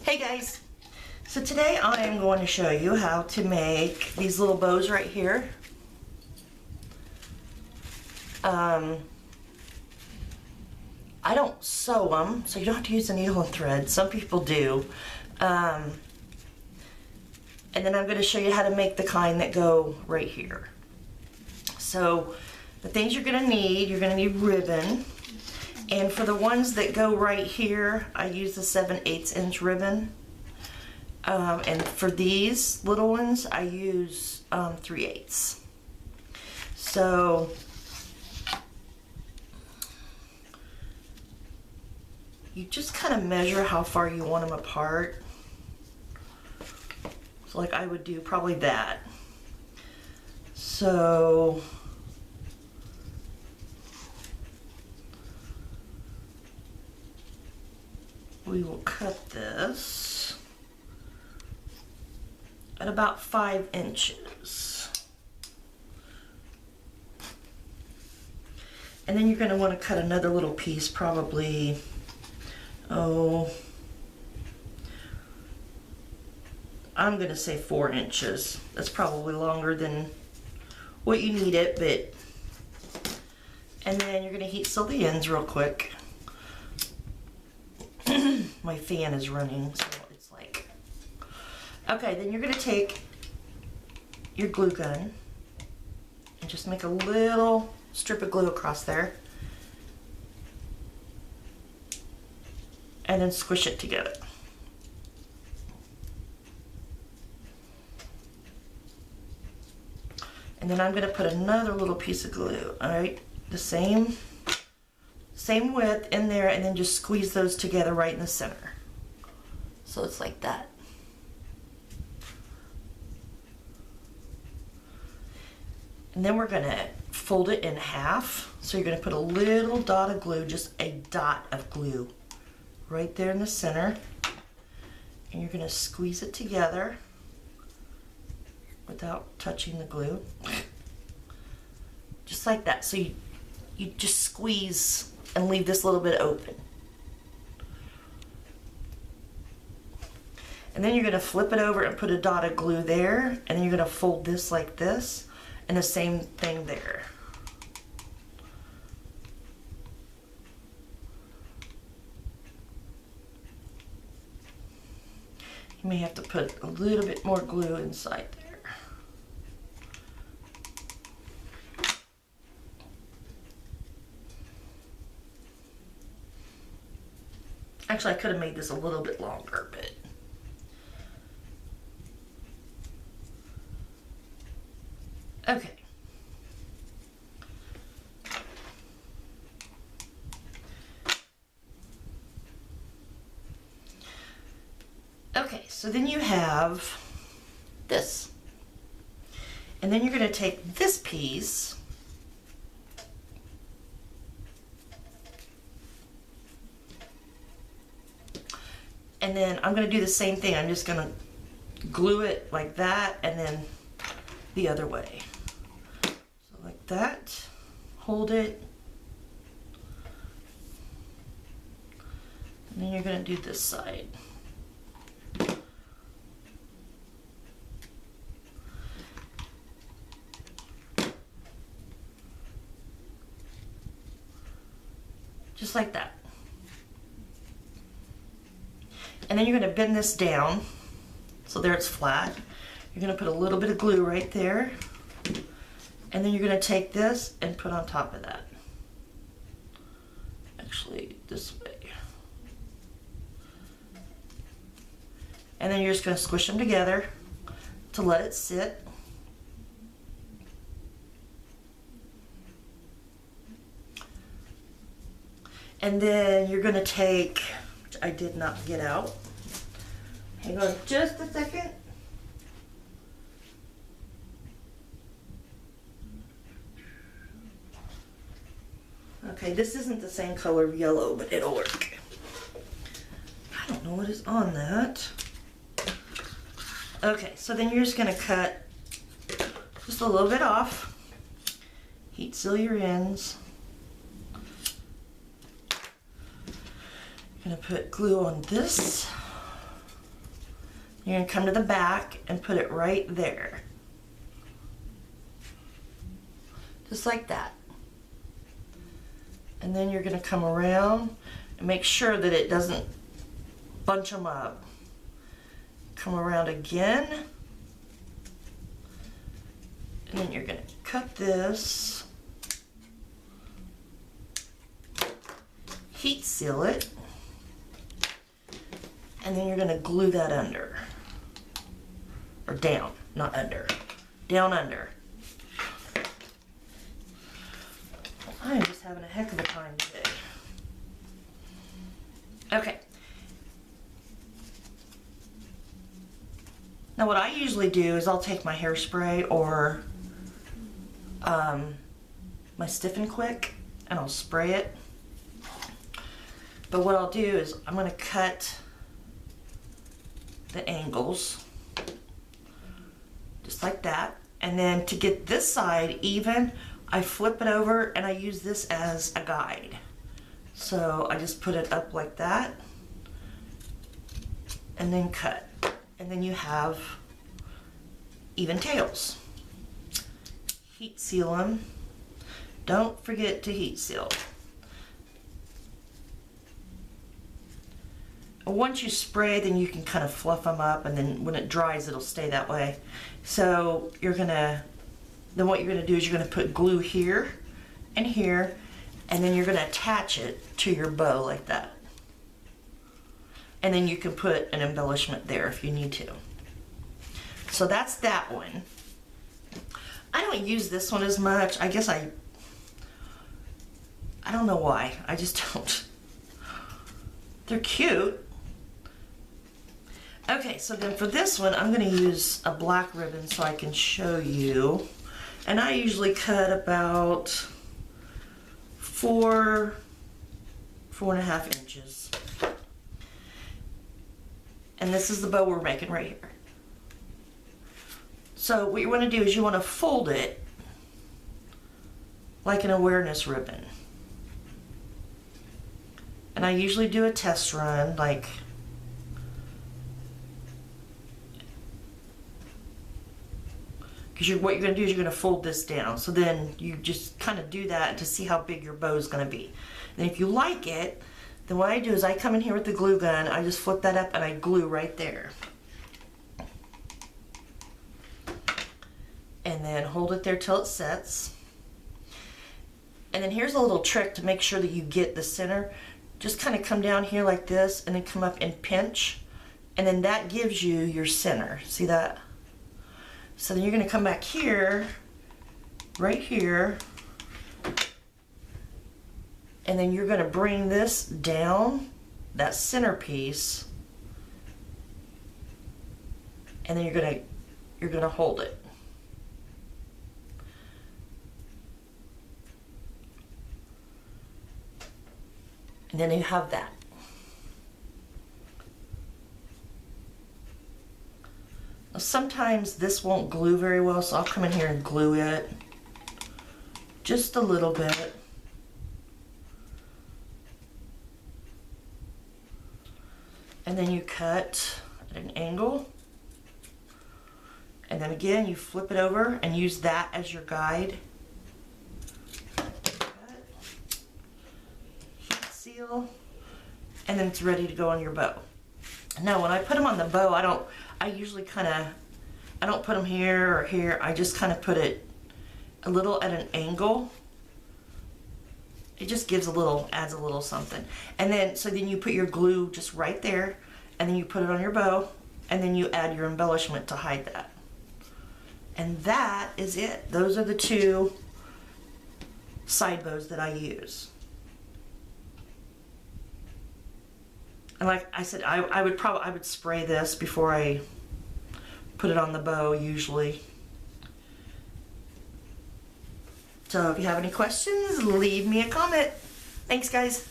Hey guys, so today I am going to show you how to make these little bows right here. I don't sew them, so you don't have to use a needle and thread. Some people do. And then I'm going to show you how to make the kind that go right here. So the things you're going to need ribbon. And for the ones that go right here, I use the 7/8 inch ribbon. And for these little ones, I use 3/8. So you just kind of measure how far you want them apart. So like I would do probably that. So we will cut this at about 5 inches. And then you're going to want to cut another little piece, probably, I'm going to say 4 inches. That's probably longer than what you need it, but, and then you're going to heat seal the ends real quick. My fan is running, so it's like, okay, then you're going to take your glue gun and just make a little strip of glue across there and then squish it together. And then I'm going to put another little piece of glue, alright, the same width in there, and then just squeeze those together right in the center. So it's like that. And then we're going to fold it in half. So you're going to put a little dot of glue, just a dot of glue, right there in the center. And you're going to squeeze it together without touching the glue. Just like that. So you just squeeze and leave this little bit open. And then you're going to flip it over and put a dot of glue there, and then you're going to fold this like this, and the same thing there. You may have to put a little bit more glue inside there. Actually, I could have made this a little bit longer, but okay. Okay, so then you have this. And then you're going to take this piece and then I'm going to do the same thing. I'm just going to glue it like that and then the other way. So like that, hold it, and then you're going to do this side. Just like that. And then you're going to bend this down so there it's flat. You're going to put a little bit of glue right there, and then you're going to take this and put on top of that. Actually, this way. And then you're just going to squish them together to let it sit. And then you're going to take, which I did not get out. Hang on just a second. Okay, this isn't the same color of yellow, but it'll work. I don't know what is on that. Okay, so then you're just going to cut just a little bit off. Heat seal your ends. Gonna put glue on this. You're going to come to the back and put it right there. Just like that. And then you're going to come around and make sure that it doesn't bunch them up. Come around again. And then you're going to cut this. Heat seal it. And then you're going to glue that under. Or down, not under. Down under. I'm just having a heck of a time today. Okay. Now what I usually do is I'll take my hairspray or my Stiffen Quick and I'll spray it. But what I'll do is I'm going to cut the angles just like that, and then to get this side even, I flip it over and I use this as a guide. So I just put it up like that and then cut, and then you have even tails. Heat seal them. Don't forget to heat seal. Once you spray, then you can kind of fluff them up, and then when it dries, it'll stay that way. So you're gonna, then what you're gonna do is you're gonna put glue here and here, and then you're gonna attach it to your bow like that. And then you can put an embellishment there if you need to. So that's that one. I don't use this one as much. I guess I don't know why. I just don't. They're cute. Okay, so then for this one, I'm going to use a black ribbon so I can show you. And I usually cut about 4.5 inches. And this is the bow we're making right here. So what you want to do is you want to fold it like an awareness ribbon. And I usually do a test run, like because what you're going to do is you're going to fold this down. So then you just kind of do that to see how big your bow is going to be. And if you like it, then what I do is I come in here with the glue gun, I just flip that up and I glue right there. And then hold it there till it sets. And then here's a little trick to make sure that you get the center. Just kind of come down here like this and then come up and pinch. And then that gives you your center. See that? So then you're going to come back here, right here, and then you're going to bring this down, that center piece, and then you're going to hold it. And then you have that. Sometimes this won't glue very well, so I'll come in here and glue it just a little bit. And then you cut at an angle. And then again, you flip it over and use that as your guide. Heat seal. And then it's ready to go on your bow. Now, when I put them on the bow, I usually I don't put them here or here. I just kind of put it a little at an angle. It just gives adds a little something. And then, so then you put your glue just right there, and then you put it on your bow, and then you add your embellishment to hide that. And that is it. Those are the two side bows that I use. And like I said, I would spray this before I put it on the bow usually. So if you have any questions, leave me a comment. Thanks, guys.